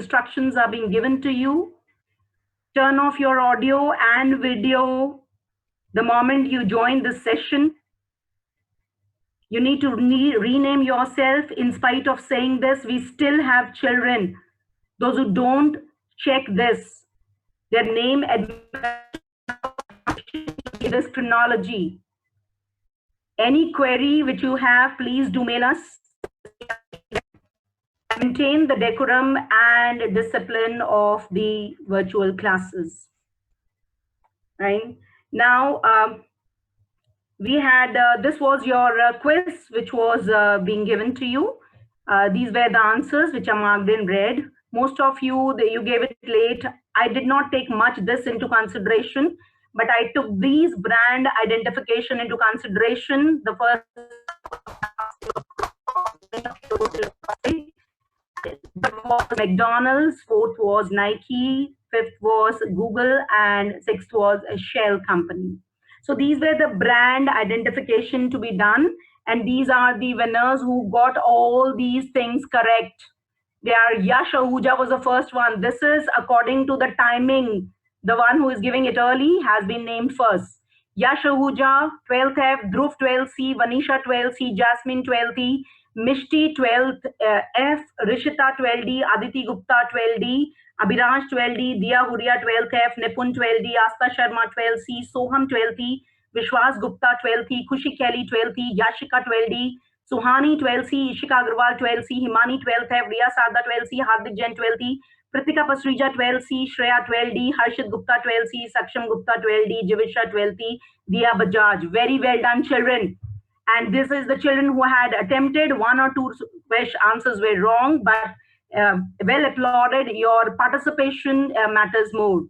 instructions are being given to you. Turn off your audio and video the moment you join this session. You need to rename yourself. In spite of saying this, we still have children. Those who don't check this, their name this chronology. Any query which you have, please do mail us. Maintain the decorum and discipline of the virtual classes. Right now, we had this was your quiz which was being given to you. These were the answers which are marked in red. Most of you, you gave it late. I did not take much this into consideration, but I took these brand identification into consideration. The first was McDonald's, fourth was Nike, fifth was Google, and sixth was a Shell company. So these were the brand identification to be done, and these are the winners who got all these things correct. They are Yash Ahuja was the first one. This is according to the timing. The one who is giving it early has been named first. Yash Ahuja, 12th F, Dhruv 12C, Vanisha 12C, Jasmine 12E, Mishti 12th F, Rishita 12D, Aditi Gupta 12D, Abhiraj 12D, Dia Huria 12th F, Nipun 12D, Asta Sharma 12C, Soham 12E, Vishwas Gupta 12E, Kushi Kelly 12E, Yashika 12D, Suhani 12C, Ishika Agarwal 12C, Himani 12th F, Riya Sada 12C, Hardik Jain 12E, Pritika Pasrija 12C, Shreya 12D, Harshit Gupta 12C, Saksham Gupta 12D, Jivisha 12E, Dia Bajaj. Very well done, children. And this is the children who had attempted. One or two answers were wrong, but well applauded. Your participation matters more.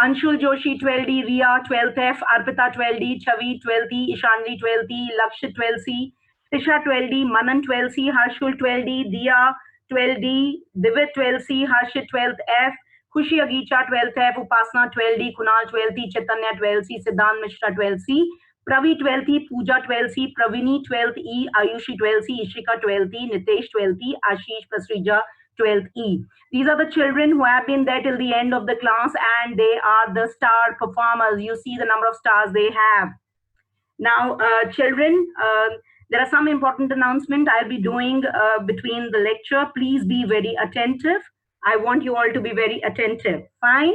Anshul Joshi 12D, Riya 12th F, Arpita 12D, Chavi 12E, Ishanvi 12E, Lakshit 12C, Tisha 12D, Manan 12C, Harshul 12D, Dia 12D, Divit 12C, Harshit 12th F, Khushi Agicha 12th F, Upasna 12D, Kunal 12E, Chaitanya 12C, Siddhant Mishra 12C, Pravi 12E, Pooja 12C, Pravini 12E, Ayushi 12C, Ishika 12E, Nitesh 12E, Ashish Pasrija 12E. These are the children who have been there till the end of the class, and they are the star performers. You see the number of stars they have. Now, children, there are some important announcements I'll be doing between the lecture. Please be very attentive. I want you all to be very attentive. Fine.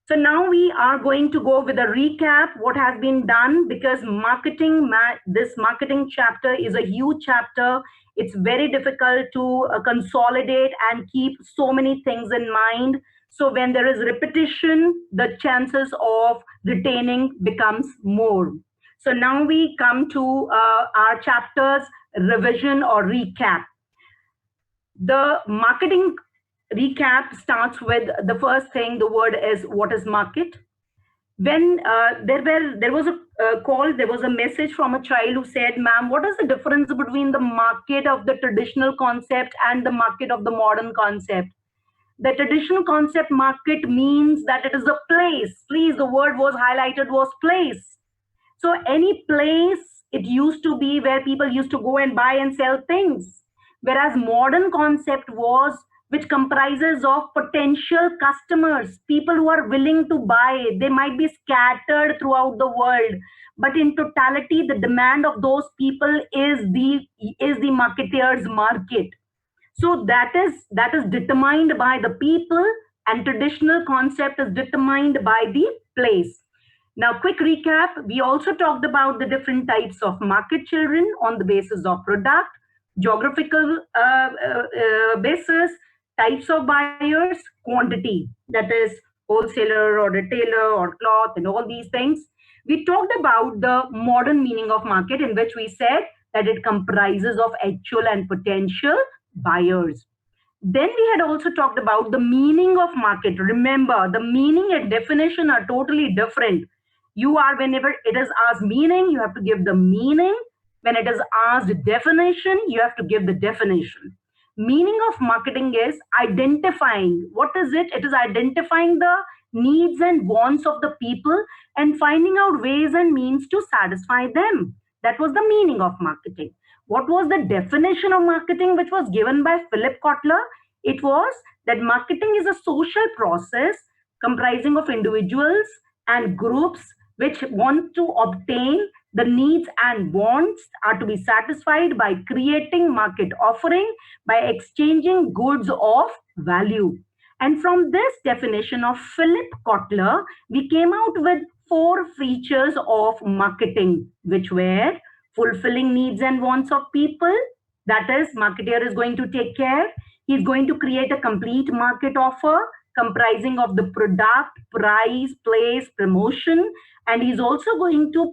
So now we are going to go with a recap what has been done, because this marketing chapter is a huge chapter. It's very difficult to consolidate and keep so many things in mind. So when there is repetition, the chances of retaining becomes more. So now we come to our chapter's revision or recap. The marketing recap starts with the first thing. The word is what is market. When there was a call, there was a message from a child who said, ma'am, what is the difference between the market of the traditional concept and the market of the modern concept? The traditional concept market means that it is a place. Please, the word was highlighted was place. So any place, it used to be where people used to go and buy and sell things. Whereas modern concept was which comprises of potential customers, people who are willing to buy. They might be scattered throughout the world, but in totality, the demand of those people is the marketeer's market. So that is determined by the people, and traditional concept is determined by the place. Now, quick recap. We also talked about the different types of market, children, on the basis of product, geographical basis, types of buyers, quantity, that is wholesaler or retailer or cloth and all these things. We talked about the modern meaning of market, in which we said that it comprises of actual and potential buyers. Then we had also talked about the meaning of market. Remember, the meaning and definition are totally different. Whenever it is asked meaning, you have to give the meaning. When it is asked definition, you have to give the definition. Meaning of marketing is identifying. What is it? It is identifying the needs and wants of the people and finding out ways and means to satisfy them. That was the meaning of marketing. What was the definition of marketing, which was given by Philip Kotler? It was that marketing is a social process comprising of individuals and groups which want to obtain the needs and wants are to be satisfied by creating market offering, by exchanging goods of value. And from this definition of Philip Kotler, we came out with four features of marketing, which were fulfilling needs and wants of people. That is, marketer is going to take care. He's going to create a complete market offer comprising of the product, price, place, promotion, and he's also going to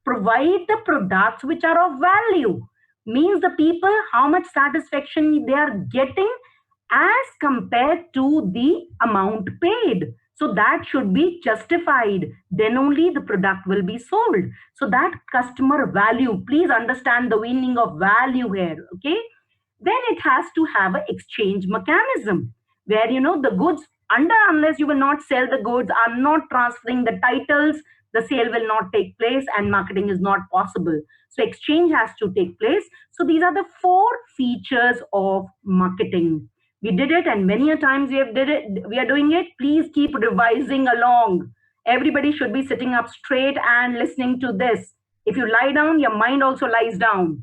provide the products which are of value. Means the people how much satisfaction they are getting as compared to the amount paid. So that should be justified. Then only the product will be sold. So that customer value, please understand the meaning of value here. Okay. Then it has to have an exchange mechanism where the goods unless you will not sell the goods, are not transferring the titles, the sale will not take place and marketing is not possible. So exchange has to take place. So these are the four features of marketing. We did it, and many a times we are doing it. Please keep revising along. Everybody should be sitting up straight and listening to this. If you lie down, your mind also lies down.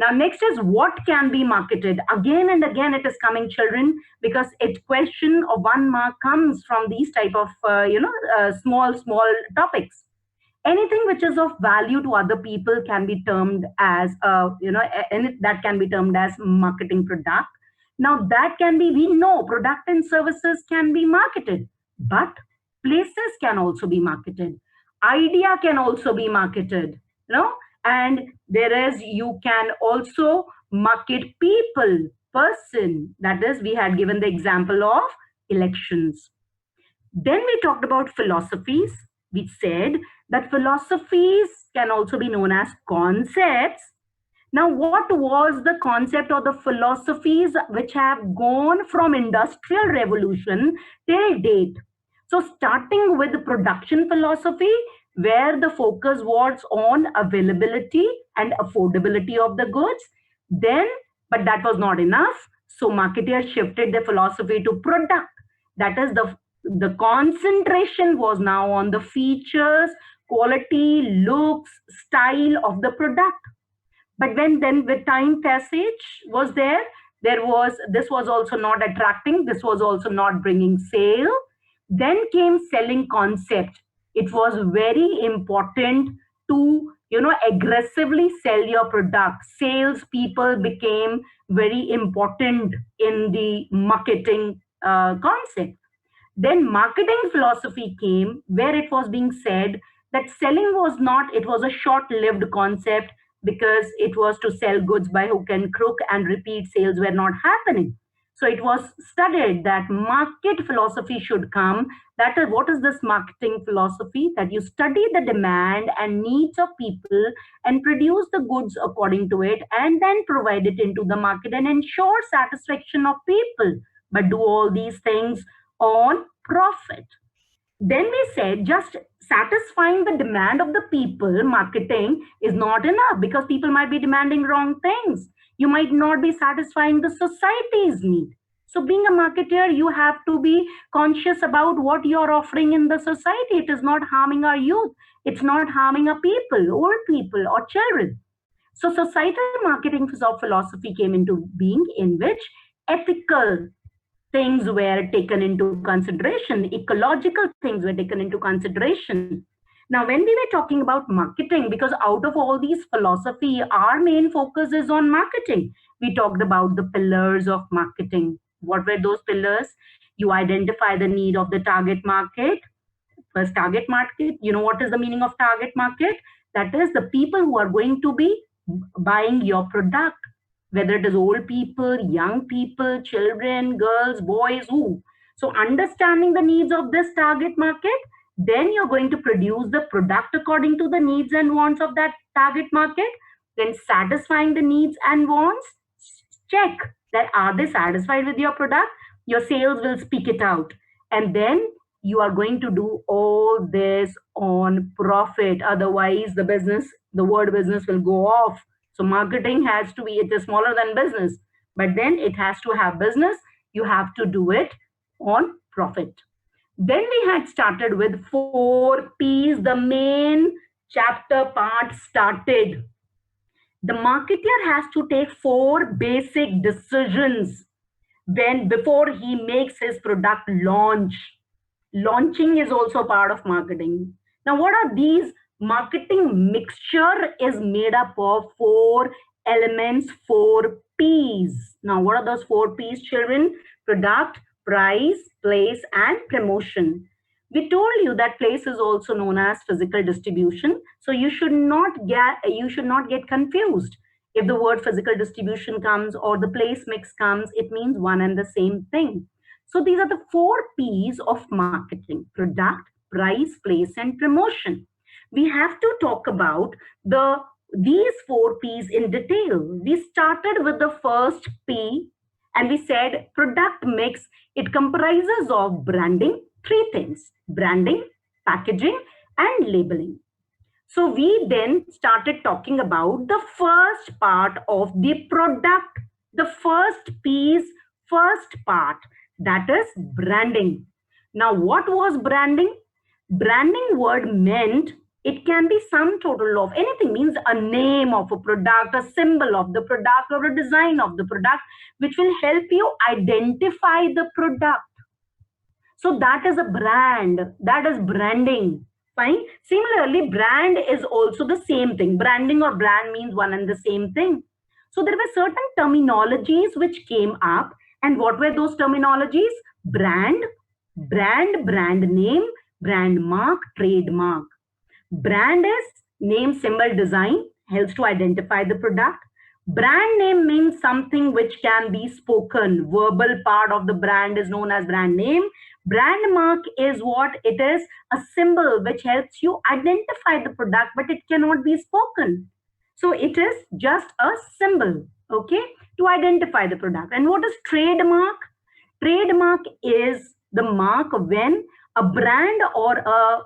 Now, next is what can be marketed. Again and again, it is coming, children, because it question of 1 mark comes from these type of, small topics. Anything which is of value to other people can be termed as, that can be termed as marketing product. Now, that can be, we know product and services can be marketed, but places can also be marketed. Idea can also be marketed, and there is, you can also market people, person. That is, we had given the example of elections. Then we talked about philosophies. We said that philosophies can also be known as concepts. Now, what was the concept or the philosophies which have gone from industrial revolution till date? So starting with the production philosophy, where the focus was on availability and affordability of the goods. Then, but that was not enough. So marketers shifted their philosophy to product. That is, the concentration was now on the features, quality, looks, style of the product. But when then with time passage was there, this was also not attracting, this was also not bringing sale. Then came selling concept. It was very important to aggressively sell your product. Sales people became very important in the marketing concept. Then marketing philosophy came, where it was being said that selling was not, it was a short-lived concept, because it was to sell goods by hook and crook and repeat sales were not happening. So it was studied that market philosophy should come. That is, what is this marketing philosophy? That you study the demand and needs of people and produce the goods according to it, and then provide it into the market and ensure satisfaction of people. But do all these things on profit. Then we said just satisfying the demand of the people, marketing is not enough, because people might be demanding wrong things. You might not be satisfying the society's need. So being a marketer, you have to be conscious about what you're offering in the society. It is not harming our youth. It's not harming our people, old people or children. So societal marketing philosophy came into being, in which ethical things were taken into consideration, ecological things were taken into consideration. Now, when we were talking about marketing, because out of all these philosophy, our main focus is on marketing. We talked about the pillars of marketing. What were those pillars? You identify the need of the target market. First, target market. You know what is the meaning of target market? That is the people who are going to be buying your product, whether it is old people, young people, children, girls, boys, who. So understanding the needs of this target market, then you're going to produce the product according to the needs and wants of that target market. Then satisfying the needs and wants, check that are they satisfied with your product? Your sales will speak it out. And then you are going to do all this on profit. Otherwise, the word business will go off. So marketing has to be, it is smaller than business, but then it has to have business. You have to do it on profit. Then we had started with 4 P's. The main chapter part started. The marketer has to take 4 basic decisions before he makes his product launch. Launching is also part of marketing. Now, what are these? Marketing mixture is made up of 4 elements, 4 P's. Now, what are those 4 P's, children? Product, price, place, and promotion. We told you that place is also known as physical distribution, so you should not get confused. If the word physical distribution comes or the place mix comes, it means one and the same thing. So these are the 4 P's of marketing: product, price, place, and promotion. We have to talk about these 4 P's in detail. We started with the first P and we said product mix. It comprises of branding, 3 things: branding, packaging, and labeling. So we then started talking about the first part of the product, the first P's first part, that is branding. Now, what was branding? Branding word meant it can be sum total of anything, means a name of a product, a symbol of the product, or a design of the product, which will help you identify the product. So that is a brand, that is branding. Fine. Similarly, brand is also the same thing. Branding or brand means one and the same thing. So there were certain terminologies which came up. And what were those terminologies? Brand, brand name, brand mark, trademark. Brand is name, symbol, design, helps to identify the product. Brand name means something which can be spoken. Verbal part of the brand is known as brand name. Brand mark is what? It is a symbol which helps you identify the product, but it cannot be spoken. So it is just a symbol, okay, to identify the product. And what is trademark? Trademark is the mark when a brand or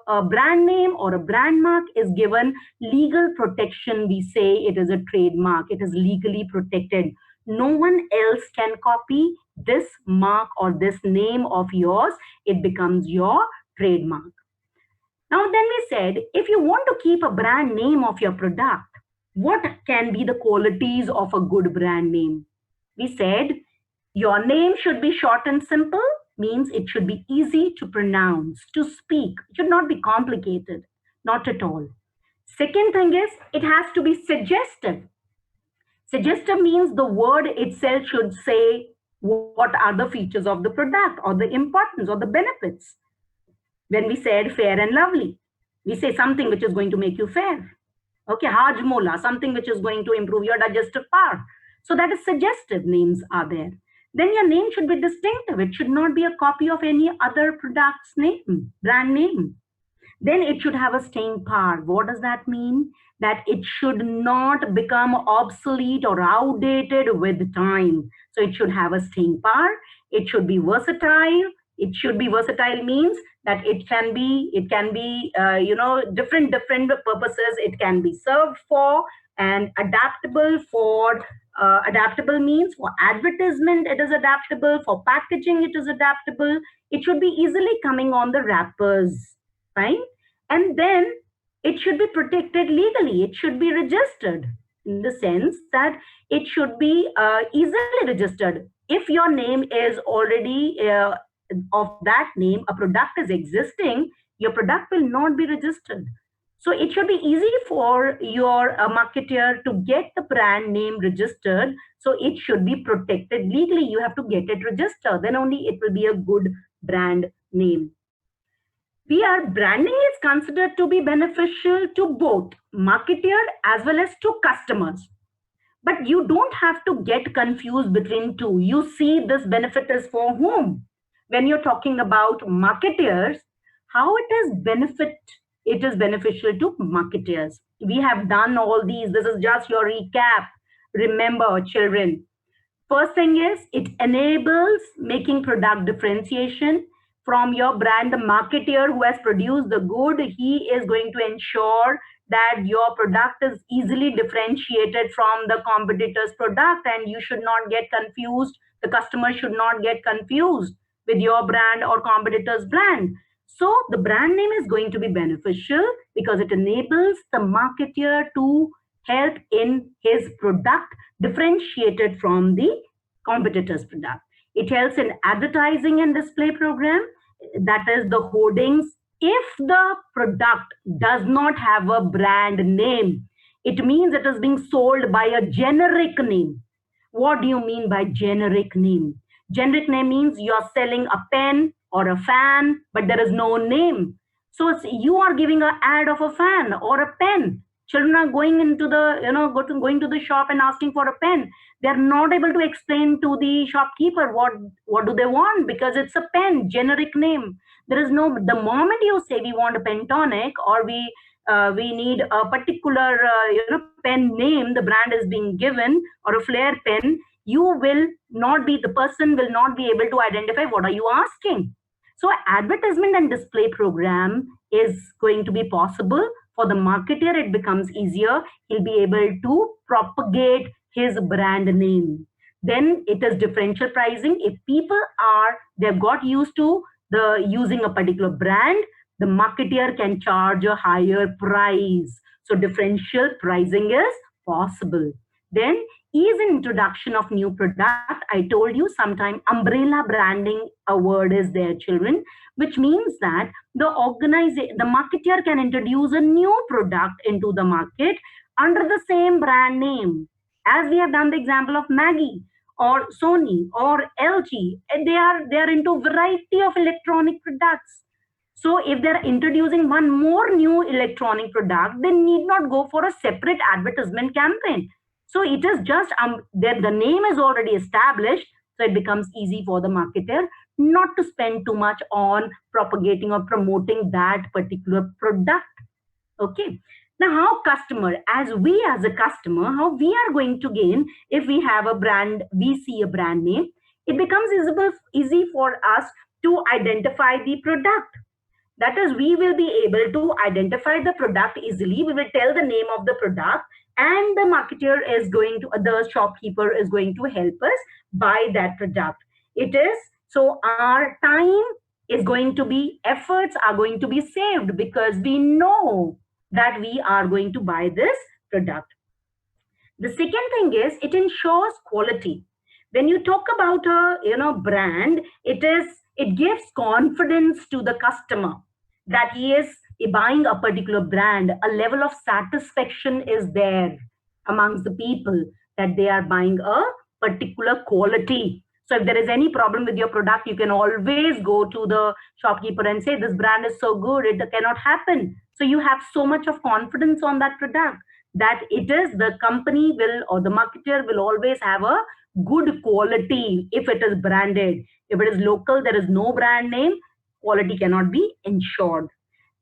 a brand name or a brand mark is given legal protection. We say it is a trademark. It is legally protected. No one else can copy this mark or this name of yours. It becomes your trademark. Now then we said, if you want to keep a brand name of your product, what can be the qualities of a good brand name? We said, your name should be short and simple, means it should be easy to pronounce, to speak. It should not be complicated, not at all. Second thing is, it has to be suggestive. Suggestive means the word itself should say what are the features of the product or the importance or the benefits. When we said fair and lovely, we say something which is going to make you fair. Okay, Hajmola, something which is going to improve your digestive power. So that is suggestive names are there. Then your name should be distinctive. It should not be a copy of any other product's name, brand name. Then it should have a staying power. What does that mean? That it should not become obsolete or outdated with time. So it should have a staying power. It should be versatile. It should be versatile means that it can be different purposes it can be served for, and adaptable for adaptable means for advertisement it is adaptable, for packaging it is adaptable. It should be easily coming on the wrappers, fine. And then it should be protected legally. It should be registered in the sense that it should be easily registered. If your name is already of that name, a product is existing, your product will not be registered. So it should be easy for your marketer to get the brand name registered. So it should be protected legally. You have to get it registered. Then only it will be a good brand name. Branding is considered to be beneficial to both marketer as well as to customers. But you don't have to get confused between two. You see this benefit is for whom? When you're talking about marketers, how it is beneficial to marketers. We have done all these. This is just your recap. Remember, children. First thing is it enables making product differentiation from your brand. The marketer who has produced the good, he is going to ensure that your product is easily differentiated from the competitor's product, and you should not get confused The customer should not get confused with your brand or competitor's brand. So the brand name is going to be beneficial because it enables the marketer to help in his product differentiated from the competitor's product. It helps in advertising and display program, that is the hoardings. If the product does not have a brand name, it means it is being sold by a generic name. What do you mean by generic name? Generic name means you're selling a pen or a fan, but there is no name. So you are giving an ad of a fan or a pen. Children are going into the, going to the shop and asking for a pen. They're not able to explain to the shopkeeper what do they want, because it's a pen, generic name. There is no, the moment you say we want a Pentonic, or we need a particular pen name, the brand is being given, or a Flair pen, you will not be, the person will not be able to identify what are you asking. So advertisement and display program is going to be possible. For the marketer, it becomes easier. He'll be able to propagate his brand name. Then it is differential pricing. If people they've got used to the using a particular brand, the marketer can charge a higher price. So differential pricing is possible. Then ease in introduction of new product. I told you sometime umbrella branding, a word is there, children, which means that the marketer can introduce a new product into the market under the same brand name. As we have done the example of Maggie or Sony or LG, they are into variety of electronic products. So if they're introducing one more new electronic product, they need not go for a separate advertisement campaign. So it is just the name is already established, so it becomes easy for the marketer not to spend too much on propagating or promoting that particular product. Okay. Now, as a customer, how we are going to gain if we have a brand, we see a brand name, it becomes easy for us to identify the product. That is, we will be able to identify the product easily. We will tell the name of the product, and the marketer is going to, the shopkeeper is going to help us buy that product. It is, so our time is going to be, efforts are going to be saved because we know that we are going to buy this product. The second thing is it ensures quality. When you talk about a brand, it gives confidence to the customer that he is buying a particular brand. A level of satisfaction is there amongst the people that they are buying a particular quality. So if there is any problem with your product, you can always go to the shopkeeper and say, this brand is so good, it cannot happen. So you have so much of confidence on that product that it is, the company will, or the marketer will always have a good quality if it is branded. If it is local, there is no brand name, quality cannot be ensured.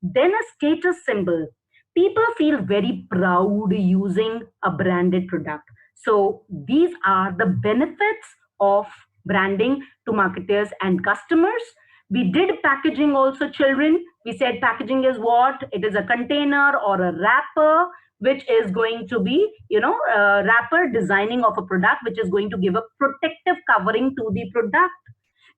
Then a status symbol. People feel very proud using a branded product. So these are the benefits of branding to marketers and customers. We did packaging also, children. We said packaging is what? It is a container or a wrapper, which is going to be, wrapper designing of a product, which is going to give a protective covering to the product.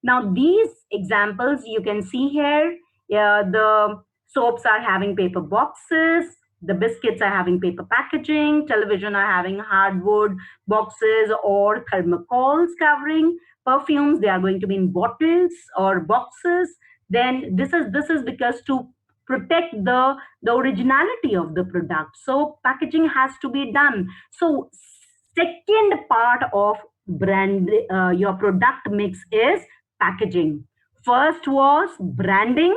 Now, these examples you can see here, the soaps are having paper boxes, the biscuits are having paper packaging, television are having hardwood boxes or thermocols covering, perfumes, they are going to be in bottles or boxes. Then this is because to protect the originality of the product. So packaging has to be done. So second part of brand, your product mix is packaging. First was branding,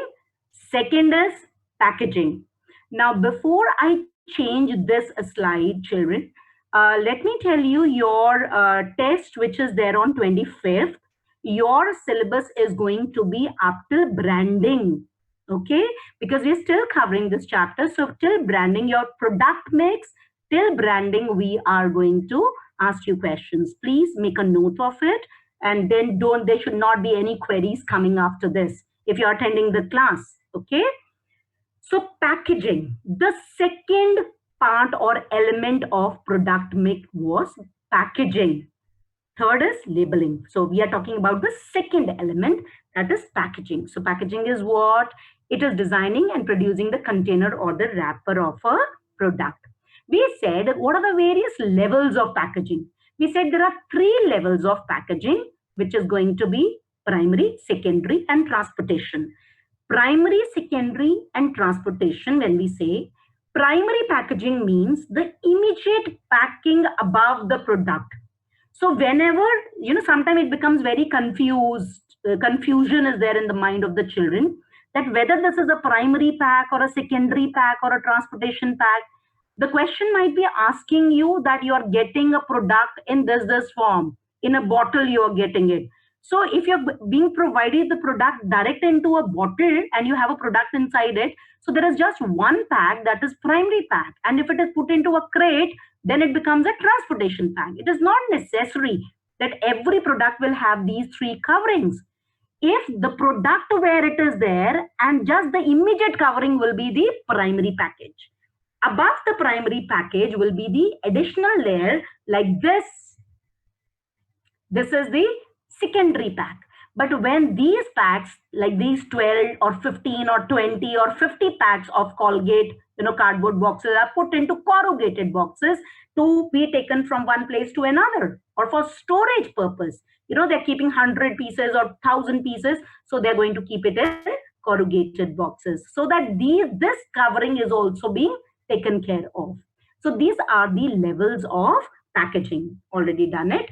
second is packaging. Now, before I change this slide, children, let me tell you your test, which is there on 25th. Your syllabus is going to be up till branding, okay? Because we're still covering this chapter. So till branding, your product mix, till branding, we are going to ask you questions. Please make a note of it. And then there should not be any queries coming after this if you're attending the class, okay? So packaging, the second part or element of product mix was packaging. Third is labeling. So we are talking about the second element, that is packaging. So packaging is what? It is designing and producing the container or the wrapper of a product. We said what are the various levels of packaging? We said there are three levels of packaging, which is going to be primary, secondary, and transportation. Primary, secondary, and transportation, when we say primary packaging means the immediate packing above the product. So whenever, sometimes it becomes very confused, confusion is there in the mind of the children, that whether this is a primary pack or a secondary pack or a transportation pack. The question might be asking you that you are getting a product in this form, in a bottle you are getting it. So if you're being provided the product direct into a bottle and you have a product inside it, so there is just one pack, that is primary pack. And if it is put into a crate, then it becomes a transportation pack. It is not necessary that every product will have these three coverings. If the product where it is there and just the immediate covering will be the primary package. Above the primary package will be the additional layer like this. This is the secondary pack. But when these packs, like these 12 or 15 or 20 or 50 packs of Colgate, cardboard boxes are put into corrugated boxes to be taken from one place to another or for storage purpose. They're keeping 100 pieces or 1,000 pieces, so they're going to keep it in corrugated boxes so that this covering is also being taken care of. So these are the levels of packaging. Already done it.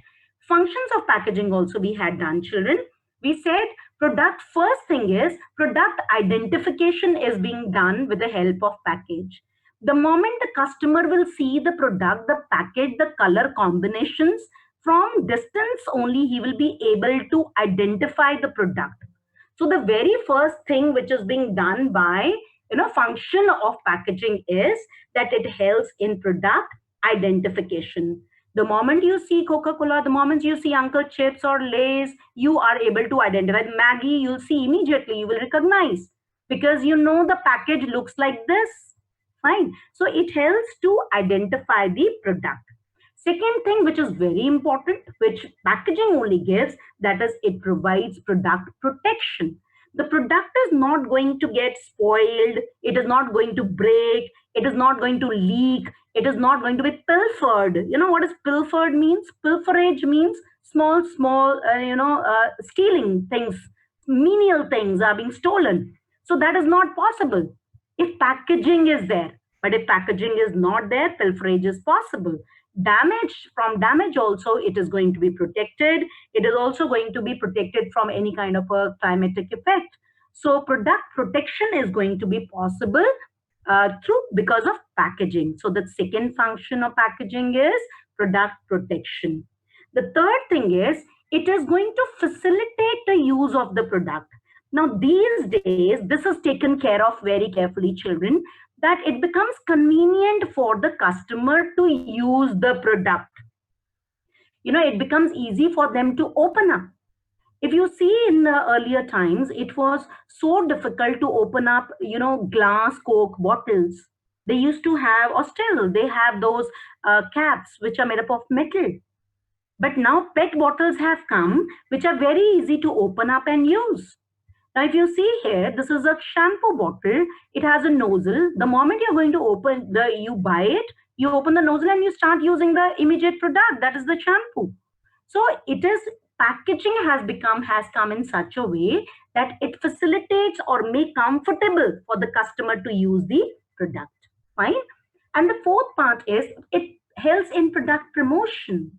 Functions of packaging also we had done, children. We said product, first thing is product identification is being done with the help of package. The moment the customer will see the product, the package, the color combinations, from distance only he will be able to identify the product. So the very first thing which is being done by function of packaging is that it helps in product identification. The moment you see Coca-Cola, the moment you see Uncle Chips or Lay's, you are able to identify. Maggie, you'll see immediately, you will recognize because the package looks like this. Fine. So it helps to identify the product. Second thing, which is very important, which packaging only gives, that is, it provides product protection. The product is not going to get spoiled, it is not going to break, it is not going to leak, it is not going to be pilfered. You know what is pilfered means? Pilferage means small, stealing things, menial things are being stolen. So that is not possible if packaging is there. But if packaging is not there, pilferage is possible. Damage also, it is going to be protected. It is also going to be protected from any kind of a climatic effect. So product protection is going to be possible through because of packaging. So the second function of packaging is product protection. The third thing is it is going to facilitate the use of the product. Now these days, this is taken care of very carefully, children, that it becomes convenient for the customer to use the product. It becomes easy for them to open up. If you see in the earlier times, it was so difficult to open up, glass Coke bottles. They used to have, or still they have those caps which are made up of metal. But now PET bottles have come, which are very easy to open up and use. Now, if you see here, this is a shampoo bottle. It has a nozzle. The moment you're going to you buy it, you open the nozzle and you start using the immediate product. That is the shampoo. So it is, packaging has come in such a way that it facilitates or make comfortable for the customer to use the product. Fine. And the fourth part is it helps in product promotion.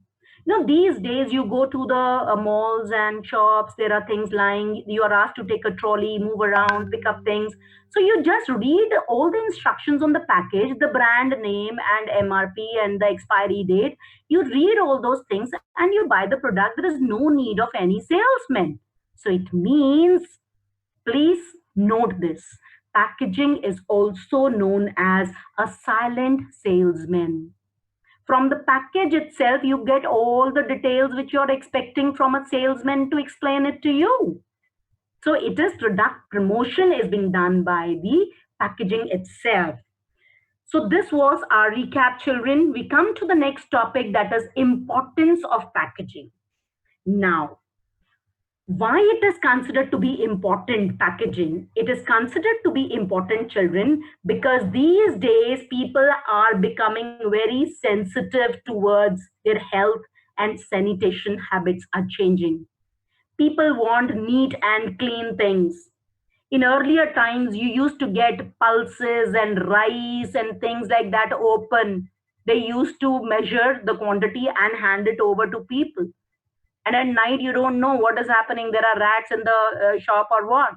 These days you go to the malls and shops, there are things lying, you are asked to take a trolley, move around, pick up things. So you just read all the instructions on the package, the brand name and MRP and the expiry date. You read all those things and you buy the product. There is no need of any salesman. So it means, please note this, packaging is also known as a silent salesman. From the package itself, you get all the details which you're expecting from a salesman to explain it to you. So it is product promotion is being done by the packaging itself. So this was our recap, children. We come to the next topic, that is importance of packaging. Now, why it is considered to be important packaging? It is considered to be important, children, because these days people are becoming very sensitive towards their health, and sanitation habits are changing. People want neat and clean things. In earlier times, you used to get pulses and rice and things like that open. They used to measure the quantity and hand it over to people, and at night you don't know what is happening, there are rats in the shop or what.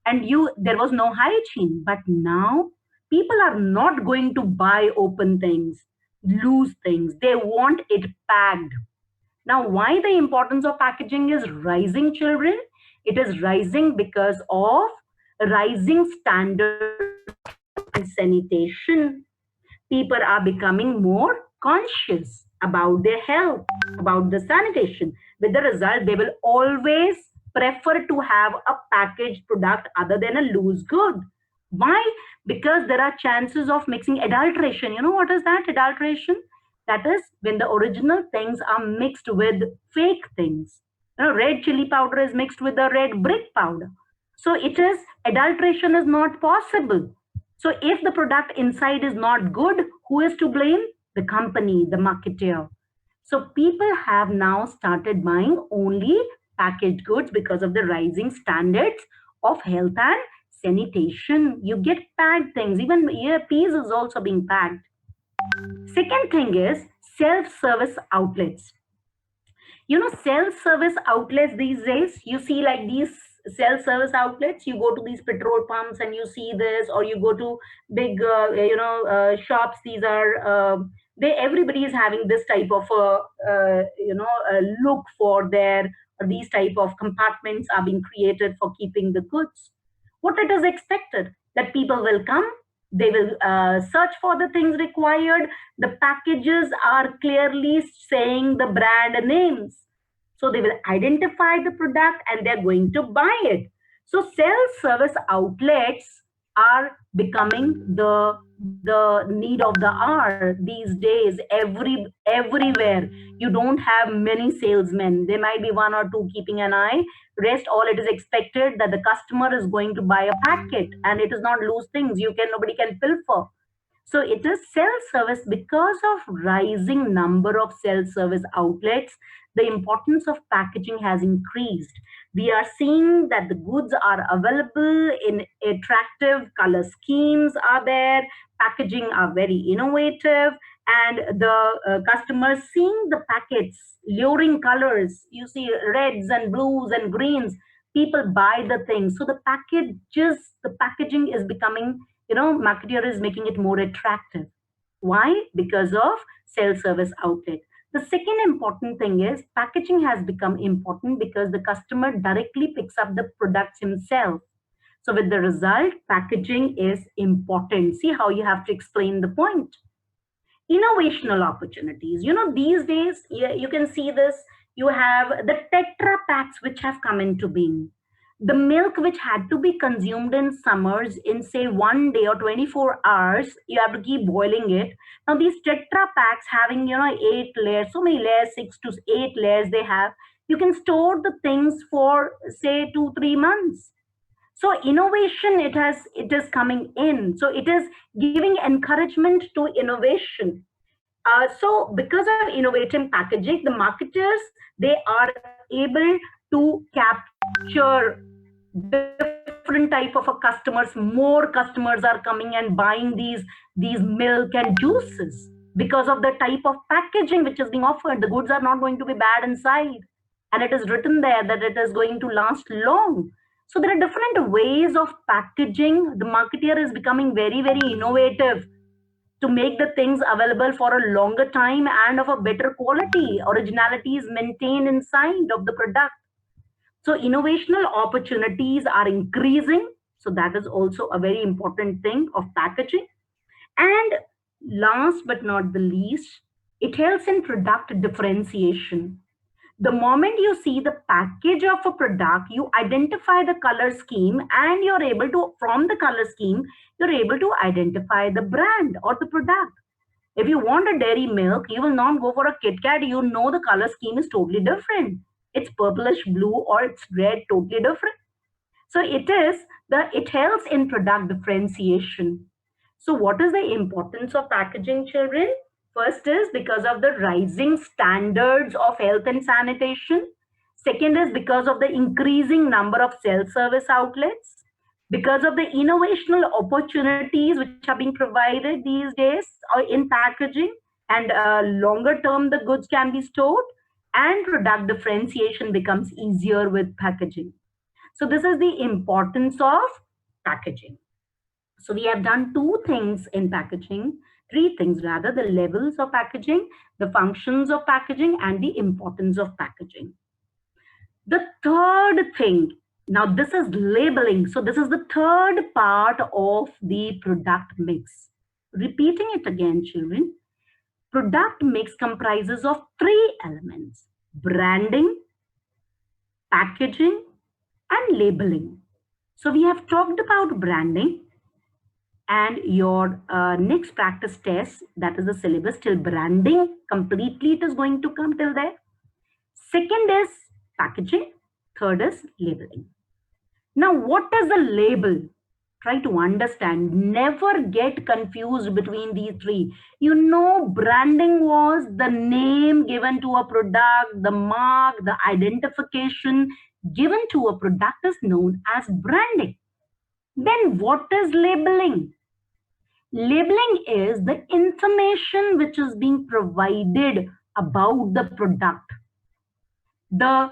And you, there was no hygiene. But now people are not going to buy open things, loose things, they want it packed. Now, why the importance of packaging is rising, children? It is rising because of rising standards and sanitation. People are becoming more conscious about their health, about the sanitation. With the result, they will always prefer to have a packaged product other than a loose good. Why? Because there are chances of mixing adulteration. You know what is that? Adulteration? That is when the original things are mixed with fake things. You know, red chili powder is mixed with the red brick powder. So it is, adulteration is not possible. So if the product inside is not good, who is to blame? The company, the marketer. So people have now started buying only packaged goods because of the rising standards of health and sanitation. You get packed things, even earpiece is also being packed. Second thing is self-service outlets. You know, self-service outlets these days, you see like these self-service outlets, you go to these petrol pumps and you see this, or you go to big shops. These are they, everybody is having this type of look for their, these type of compartments are being created for keeping the goods. What it is expected, that people will come, they will search for the things required, the packages are clearly saying the brand names, so they will identify the product and they're going to buy it. So self-service outlets are becoming the need of the hour these days. Everywhere you don't have many salesmen, there might be one or two keeping an eye. Rest all, it is expected that the customer is going to buy a packet, and it is not loose things, you can, nobody can pilfer. So it is self-service. Because of rising number of self-service outlets, the importance of packaging has increased. We are seeing that the goods are available in attractive color schemes are there, packaging are very innovative, and the customers seeing the packets, luring colors, you see reds and blues and greens, people buy the things. So the packaging is becoming, marketer is making it more attractive. Why? Because of self-service outlet. The second important thing is packaging has become important because the customer directly picks up the products himself. So with the result, packaging is important. See how you have to explain the point. Innovational opportunities. You know, these days, you can see this, you have the Tetra packs which have come into being. The milk which had to be consumed in summers in say 1 day or 24 hours, you have to keep boiling it. Now these Tetra packs having, 8 layers, so many layers, 6 to 8 layers they have, you can store the things for say 2 3 months. So innovation, it is coming in, so it is giving encouragement to innovation. So because of innovative packaging, the marketers, they are able to capture different type of a customers. More customers are coming and buying these milk and juices because of the type of packaging which is being offered. The goods are not going to be bad inside, and it is written there that it is going to last long. So there are different ways of packaging. The marketer is becoming very, very innovative to make the things available for a longer time and of a better quality. Originality is maintained inside of the product. So innovational opportunities are increasing. So that is also a very important thing of packaging. And last but not the least, it helps in product differentiation. The moment you see the package of a product, you identify the color scheme, and you're able to, from the color scheme, you're able to identify the brand or the product. If you want a dairy milk, you will not go for a Kit Kat. You know the color scheme is totally different. It's purplish blue or it's red, totally different. So it helps in product differentiation. So what is the importance of packaging, children? First is because of the rising standards of health and sanitation. Second is because of the increasing number of self-service outlets. Because of the innovational opportunities which are being provided these days in packaging, and longer term the goods can be stored, and product differentiation becomes easier with packaging. So this is the importance of packaging. So we have done two things in packaging, three things rather: the levels of packaging, the functions of packaging, and the importance of packaging. The third thing, now this is labeling. So this is the third part of the product mix. Repeating it again, children. Product mix comprises of three elements: branding, packaging, and labeling. So we have talked about branding, and your next practice test, that is the syllabus till branding completely, it is going to come till there. Second is packaging, third is labeling. Now what is a label? Try to understand, never get confused between these three. You know, branding was the name given to a product, the mark, the identification given to a product is known as branding. Then what is labeling? Labeling is the information which is being provided about the product. The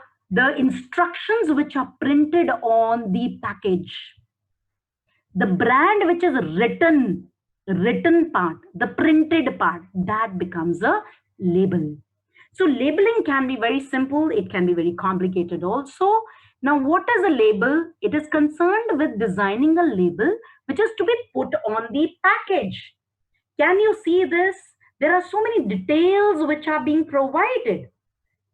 instructions which are printed on the package. The brand which is written part, the printed part, that becomes a label. So labeling can be very simple, it can be very complicated also. Now what is a label? It is concerned with designing a label which is to be put on the package. Can you see this? There are so many details which are being provided.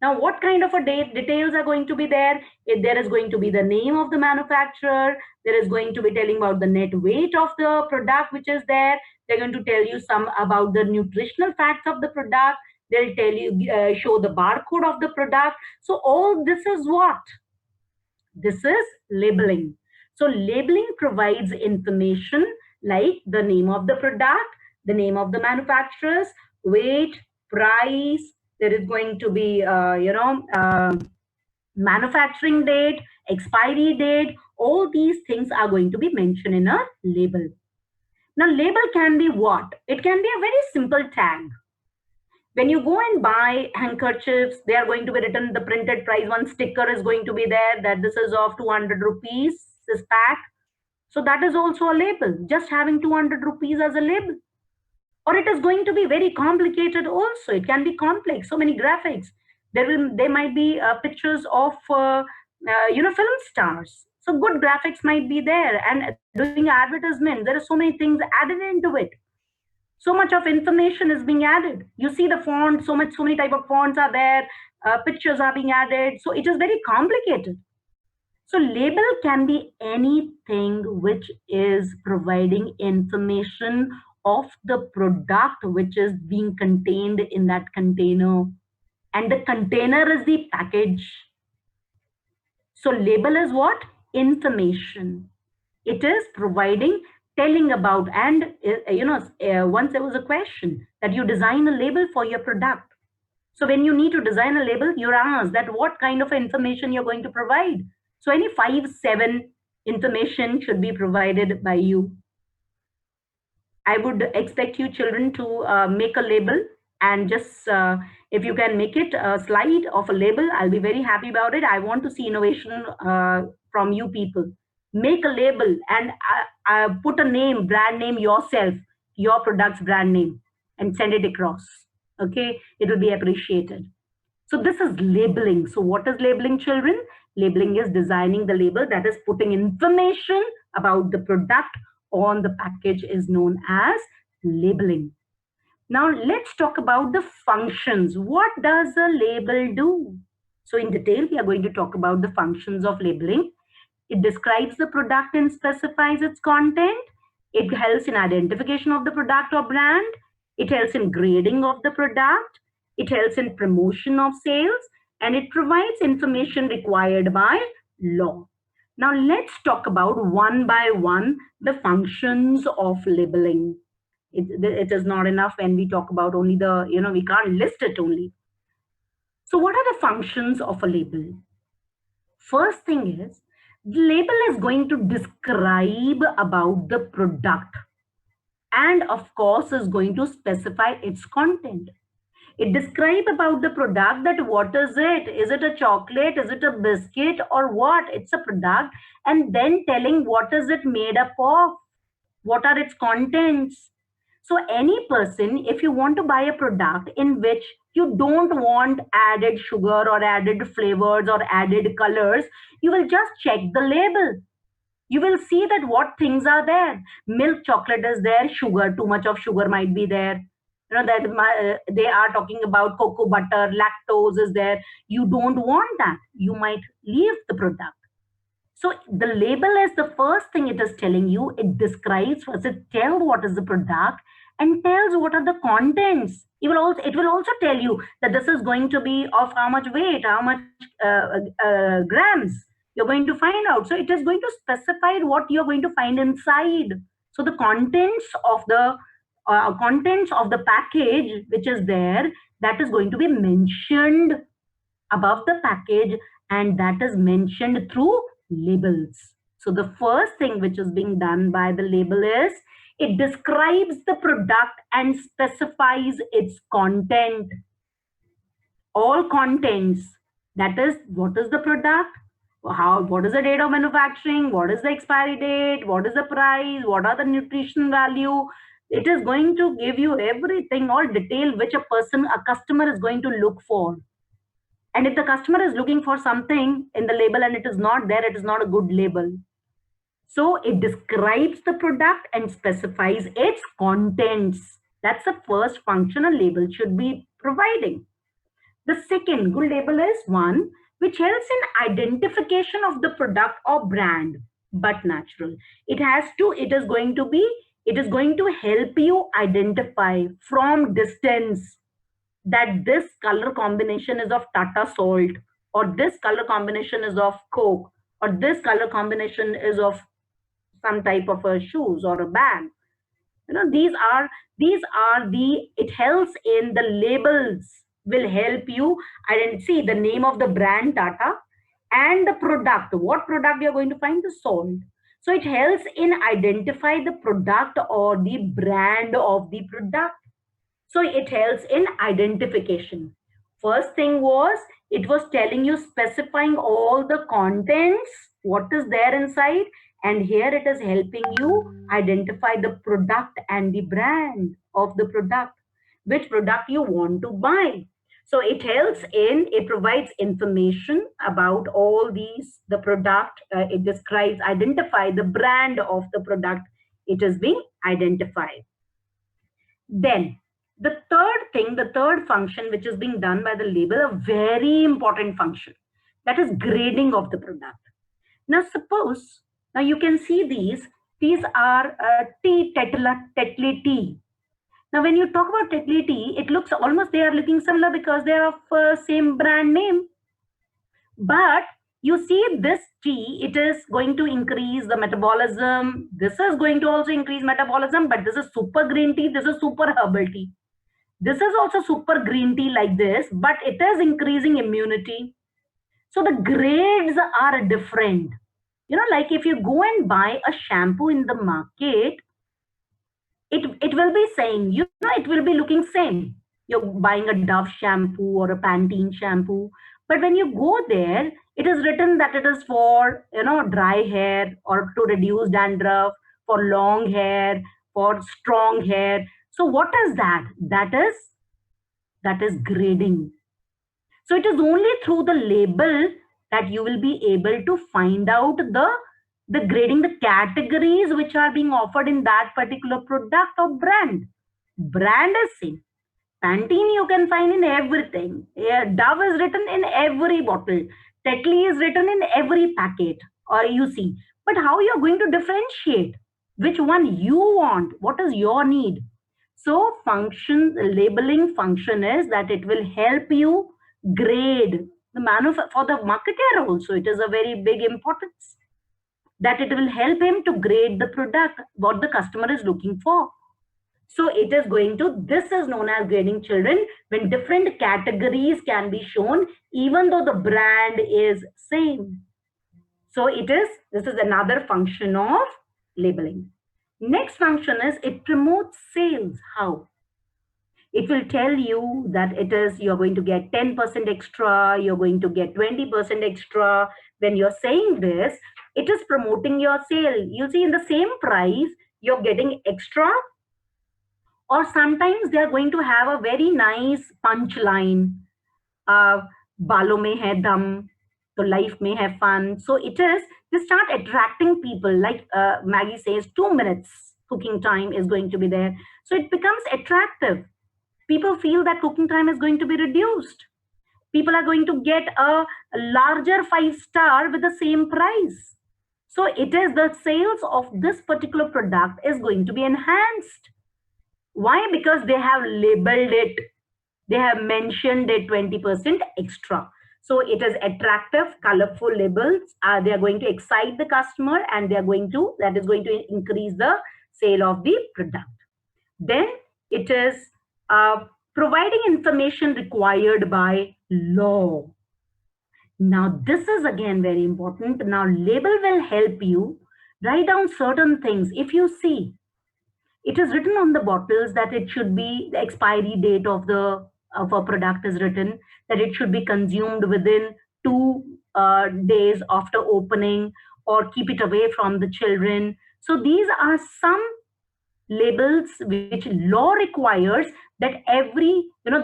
Now, what kind of a details are going to be there? There is going to be the name of the manufacturer. There is going to be telling about the net weight of the product which is there. They're going to tell you some about the nutritional facts of the product. They'll tell you, show the barcode of the product. So all this is what? This is labeling. So labeling provides information like the name of the product, the name of the manufacturers, weight, price. There is going to be, manufacturing date, expiry date. All these things are going to be mentioned in a label. Now, label can be what? It can be a very simple tag. When you go and buy handkerchiefs, they are going to be written the printed price. One sticker is going to be there that this is of 200 rupees, this pack. So that is also a label, just having 200 rupees as a label. Or it is going to be very complicated also. It can be complex, so many graphics. There might be pictures of film stars. So good graphics might be there, and doing advertisement. There are so many things added into it. So much of information is being added. You see the font, so many type of fonts are there. Pictures are being added. So it is very complicated. So label can be anything which is providing information of the product which is being contained in that container. And the container is the package. So label is what? Information. It is providing, telling about, and once there was a question that you design a label for your product. So when you need to design a label, you're asked that what kind of information you're going to provide. So any 5-7 information should be provided by you. I would expect you children to make a label, and just if you can make it a slide of a label, I'll be very happy about it. I want to see innovation from you people. Make a label and put a name, brand name yourself, your product's brand name, and send it across. Okay, it will be appreciated. So this is labeling. So what is labeling, children? Labeling is designing the label, that is putting information about the product on the package, is known as labeling. Now let's talk about the functions. What does a label do? So in detail, we are going to talk about the functions of labeling. It describes the product and specifies its content. It helps in identification of the product or brand. It helps in grading of the product. It helps in promotion of sales. and it provides information required by law. Now let's talk about one by one the functions of labeling. It is not enough when we talk about only the, we can't list it only. So what are the functions of a label? First thing is, the label is going to describe about the product and of course is going to specify its content. It describes about the product, that what is it? Is it a chocolate? Is it a biscuit or what? It's a product, and then telling what is it made up of? What are its contents? So any person, if you want to buy a product in which you don't want added sugar or added flavors or added colors, you will just check the label. You will see that what things are there. Milk chocolate is there, sugar, too much of sugar might be there. They are talking about cocoa butter, lactose is there. You don't want that. You might leave the product. So the label is the first thing it is telling you. It describes first, it tells what is the product and tells what are the contents. It will also tell you that this is going to be of how much weight, how much grams you're going to find out. So it is going to specify what you're going to find inside. So the contents of the package which is there, that is going to be mentioned above the package, and that is mentioned through labels. So the first thing which is being done by the label is it describes the product and specifies its content. All contents, that is what is the product, what is the date of manufacturing, what is the expiry date, what is the price, what are the nutrition value. It is going to give you everything, all detail which a customer is going to look for. And if the customer is looking for something in the label and it is not there, it is not a good label. So it describes the product and specifies its contents. That's the first function a label should be providing. The second good label is one which helps in identification of the product or brand, but natural. It is going to help you identify from distance that this color combination is of Tata Salt, or this color combination is of Coke, or this color combination is of some type of a shoes or a bag. It helps in the labels will help you see the name of the brand Tata and the product. What product you're going to find? The salt. So it helps in identify the product or the brand of the product. So it helps in identification. First thing was, it was telling you, specifying all the contents, what is there inside. And here it is helping you identify the product and the brand of the product, which product you want to buy. So it provides information about all these, the product, it describes, identify the brand of the product, it is being identified. Then the third function which is being done by the label, a very important function, that is grading of the product. Now you can see these are Tetley tea. Now when you talk about Tetley tea, it looks almost, they are looking similar because they are of same brand name. But you see this tea, it is going to increase the metabolism. This is going to also increase metabolism, but this is super green tea, this is super herbal tea. This is also super green tea like this, but it is increasing immunity. So the grades are different. Like if you go and buy a shampoo in the market, it will be saying, it will be looking same. You're buying a Dove shampoo or a Pantene shampoo. But when you go there, it is written that it is for, dry hair or to reduce dandruff, for long hair, for strong hair. So what is that? That is grading. So it is only through the label that you will be able to find out the grading, the categories which are being offered in that particular product or brand. Brand is same. Pantene you can find in everything. Dove is written in every bottle. Tetley is written in every packet, or you see. But how you are going to differentiate which one you want? What is your need? So labeling function is that it will help you grade for the marketer also, it is a very big importance that it will help him to grade the product, what the customer is looking for. So it is going to, this is known as grading children, when different categories can be shown, even though the brand is same. So this is another function of labeling. Next function is it promotes sales. How? It will tell you that you're going to get 10% extra, you're going to get 20% extra. When you're saying this, it is promoting your sale. You see, in the same price, you're getting extra, or sometimes they are going to have a very nice punchline. Balon mein hai dum, so life may have fun. So they start attracting people. Like Maggie says, 2 minutes cooking time is going to be there. So it becomes attractive. People feel that cooking time is going to be reduced. People are going to get a larger 5-star with the same price. So it is the sales of this particular product is going to be enhanced. Why? Because they have labeled it. They have mentioned it 20% extra. So it is attractive, colorful labels. They are going to excite the customer, and that is going to increase the sale of the product. Then it is providing information required by law. Now, this is again very important. Now, label will help you write down certain things. If you see, it is written on the bottles that it should be, the expiry date of a product is written, that it should be consumed within 2 days after opening, or keep it away from the children. So these are some labels which law requires, that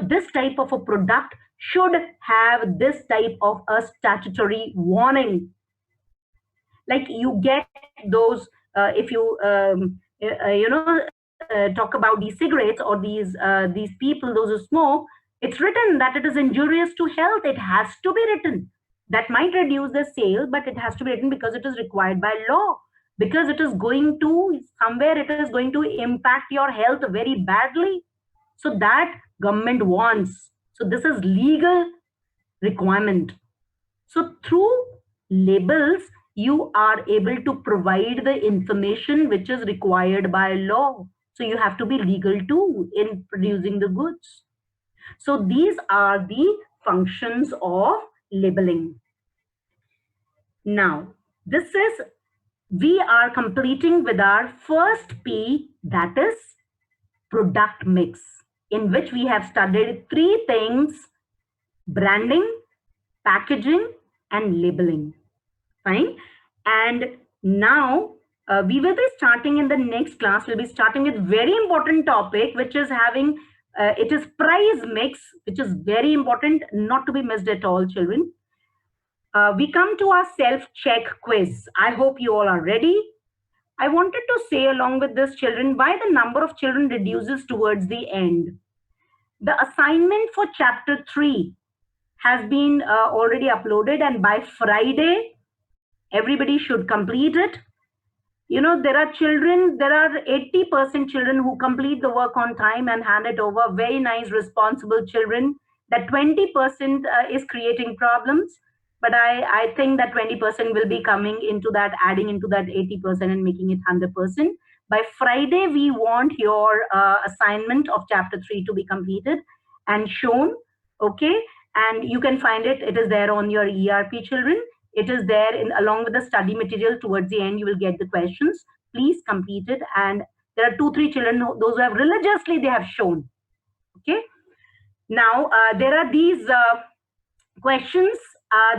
this type of a product should have this type of a statutory warning. Like you get those, if you talk about these cigarettes, or these people, those who smoke, it's written that it is injurious to health. It has to be written. That might reduce the sale, but it has to be written because it is required by law. Because it is going to, somewhere it is going to impact your health very badly. So that government wants. So this is legal requirement. So through labels, you are able to provide the information which is required by law. So you have to be legal too in producing the goods. So these are the functions of labeling. Now, we are completing with our first P, that is product mix, in which we have studied 3 things: branding, packaging, and labeling. Fine. And now we will be starting in the next class. We'll be starting with very important topic, which is having, it is price mix, which is very important, not to be missed at all, children. We come to our self-check quiz. I hope you all are ready. I wanted to say along with this, children, why the number of children reduces towards the end. The assignment for chapter 3 has been already uploaded, and by Friday, everybody should complete it. There are 80% children who complete the work on time and hand it over. Very nice, responsible children. That 20% is creating problems. But I think that 20% will be coming into that, adding into that 80% and making it 100%. By Friday, we want your assignment of chapter 3 to be completed and shown. Okay. And you can find it. It is there on your ERP, children. It is there along with the study material. Towards the end, you will get the questions. Please complete it. And there are 2-3 children, those who have religiously, they have shown. Okay. Now, there are these questions.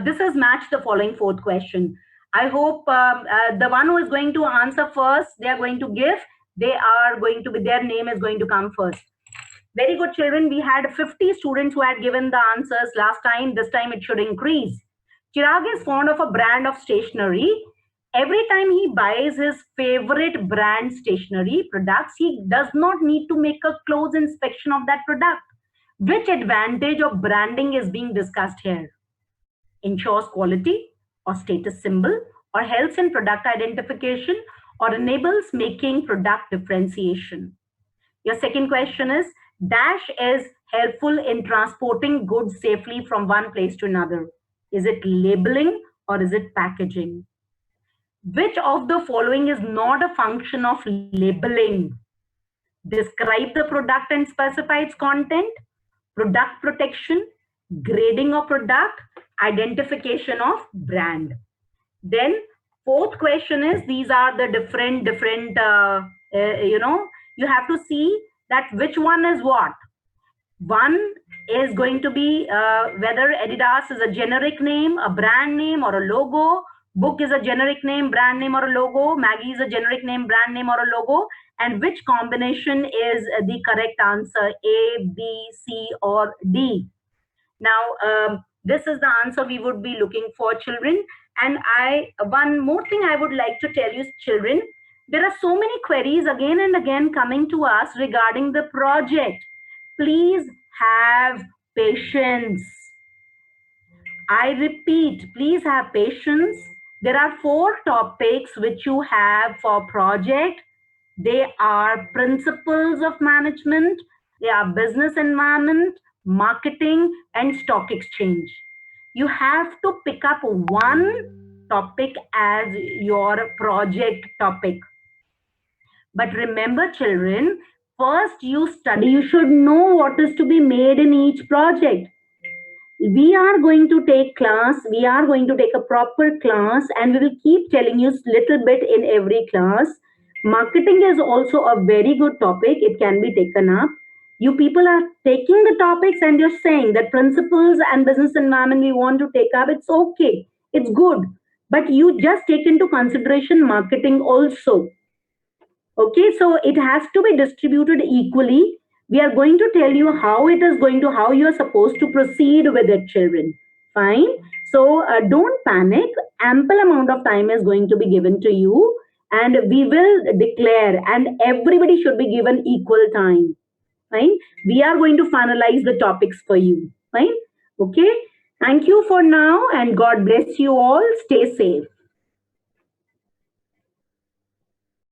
This is match the following 4th question. I hope the one who is going to answer first, they are going to give, their name is going to come first. Very good, children. We had 50 students who had given the answers last time. This time it should increase. Chirag is fond of a brand of stationery. Every time he buys his favorite brand stationery products, he does not need to make a close inspection of that product. Which advantage of branding is being discussed here? Ensures quality, or status symbol, or helps in product identification, or enables making product differentiation. Your second question is, dash is helpful in transporting goods safely from one place to another. Is it labeling or is it packaging? Which of the following is not a function of labeling? Describe the product and specify its content, product protection, grading of product, identification of brand. Then fourth question is, these are the different you have to see that which one is what. One is going to be whether Adidas is a generic name, a brand name, or a logo. Book is a generic name, brand name, or a logo. Maggie is a generic name, brand name, or a logo. And which combination is the correct answer, A, B, C, or D? Now, this is the answer we would be looking for, children. And one more thing I would like to tell you, children, there are so many queries again and again coming to us regarding the project. Please have patience. I repeat, please have patience. There are 4 topics which you have for project. They are principles of management, they are business environment, marketing, and stock exchange. You have to pick up one topic as your project topic. But remember, children, first you study, you should know what is to be made in each project. We are going to take class, we are going to take a proper class, and we will keep telling you little bit in every class. Marketing is also a very good topic, it can be taken up. You people are taking the topics and you're saying that principles and business environment we want to take up. It's okay, it's good, but you just take into consideration marketing also. Okay, so it has to be distributed equally. We are going to tell you how it is going to, how you are supposed to proceed with it, children. Fine. So don't panic. Ample amount of time is going to be given to you, and we will declare, and everybody should be given equal time. Fine. We are going to finalize the topics for you. Fine. Okay. Thank you for now, and God bless you all. Stay safe.